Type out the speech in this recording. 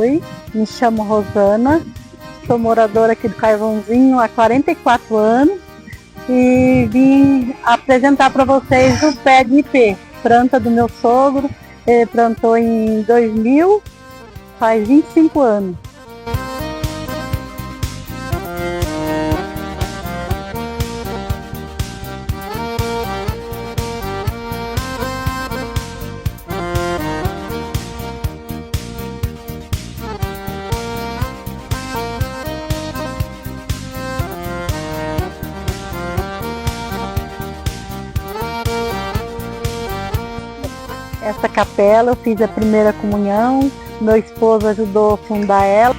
Oi, me chamo Rosana, sou moradora aqui do Carvãozinho há 44 anos e vim apresentar para vocês o pé de ipê, planta do meu sogro. Ele plantou em 2000, faz 25 anos. Essa capela eu fiz a primeira comunhão, meu esposo ajudou a fundar ela.